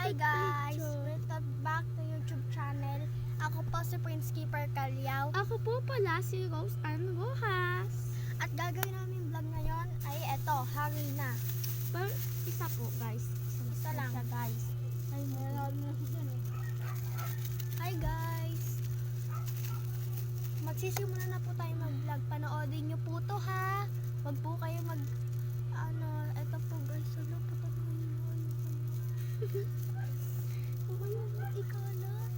Hi guys! Welcome back to YouTube channel. Ako po si Prince Keeper Calyaw. Ako po pala si Rose Ann Rojas. At gagawin namin vlog ngayon ay eto, harina. Pero isa po guys. Isa lang. Siya, guys. Ay, Hi guys! Magsisimula na po tayo mag-vlog. Panoodin nyo po to ha. Wag po kayo eto po guys. Ano po ito? Ikalat.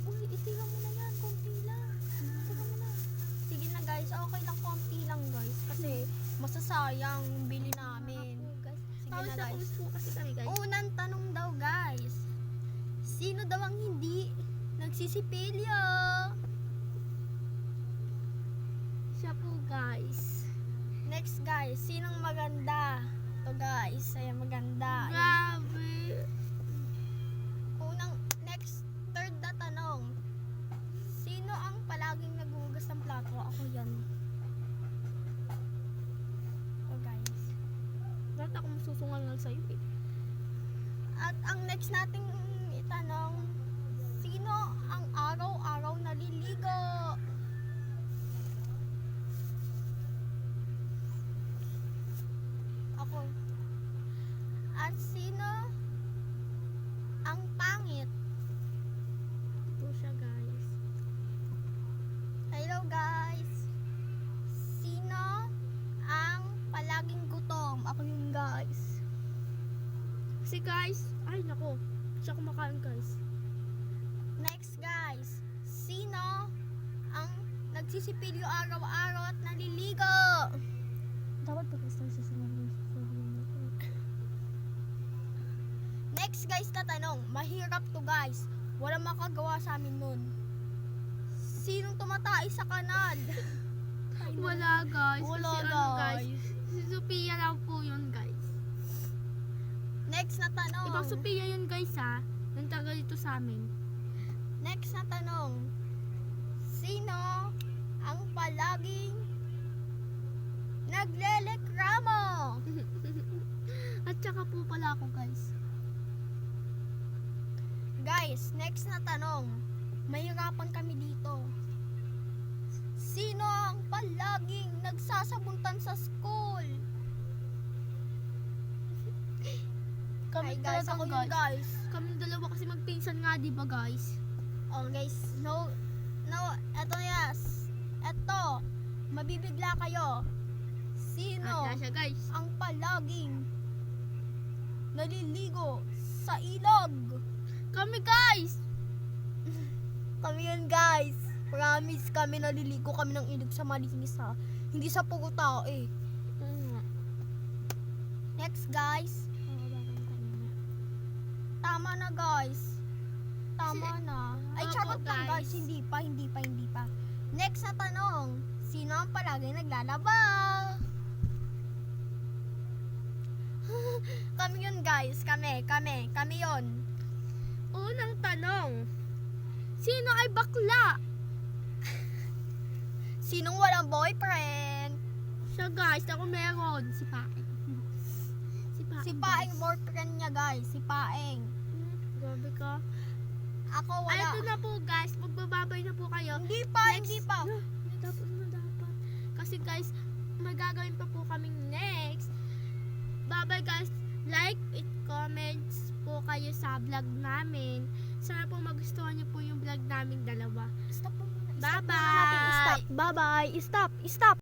Uy, itira mo na yan. Konti lang. Itira mo na. Sige na guys. Okay lang. Konti lang guys. Kasi masasayang yung bili namin. Sige Tapos na guys. po kasi kami guys. Unang tanong daw guys. Sino daw ang hindi nagsisipilyo? Siya po guys. Next guys. Sinong maganda? Ito guys. Ayan maganda. Grabe. Third na tanong. Sino ang palaging naghuhugas ng plato? Ako yan. Ito guys. Dati ako masusungal sa'yo eh. At ang next nating itanong, sino ang araw-araw naliligo? Ako. At sino ang pangit? Ito siya guys. Hello guys. Sino ang palaging gutom? Ako yun guys. Kasi guys, ay nako. Siya kumakain guys. Next guys. Sino ang nagsisipilyo araw-araw at naliligo? Dapat pa guys tayo susunod. Next guys na tanong. Mahirap to guys. Walang makagawa sa amin nun. Sinong tumatay sa kanal? Wala guys. Wala, Kasi ano guys. Si Sophia lang po yun guys. Next na tanong. Ibang Sophia yun guys ha. Nang taga dito sa amin. Next na tanong. Sino ang palaging naglelekramo? At saka po pala ako guys. Guys, next na tanong. Mahirapan kami dito. Sino ang palaging nagsasabuntan sa school? Kami Ay, guys, talaga ako yun, guys. Kami dalawa kasi magpinsan nga di ba guys? Oh guys, no, eto yes. Eto, mabibigla kayo. Sino At siya guys. ang palaging naliligo sa ilog? Kami guys! Kami yun guys. Promise kami naliligo kami ng ilog sa malinis ha. Hindi sa puro tao eh. Next guys. Tama na guys. Tama na. Ay Opo, charot lang guys. guys. Hindi pa. Next na tanong. Sino ang palaging naglalaba? Kami yun guys. Kami yun. Unang tanong. Sino ay bakla? Sinong walang boyfriend? Siya guys, ako meron. Si Paeng. Si Paeng boyfriend niya guys. Si Paeng. Grabe ka. Ako Ay, wala. ito na po guys. Magbababay na po kayo. Hindi pa. No, dapat. Kasi guys, magagawin pa po kaming next. Bye-bye guys. Like, comments po kayo sa vlog namin. Sana po magustuhan niyo po yung vlog namin dalawa. Stop po muna. Bye-bye. Bye-bye. Stop.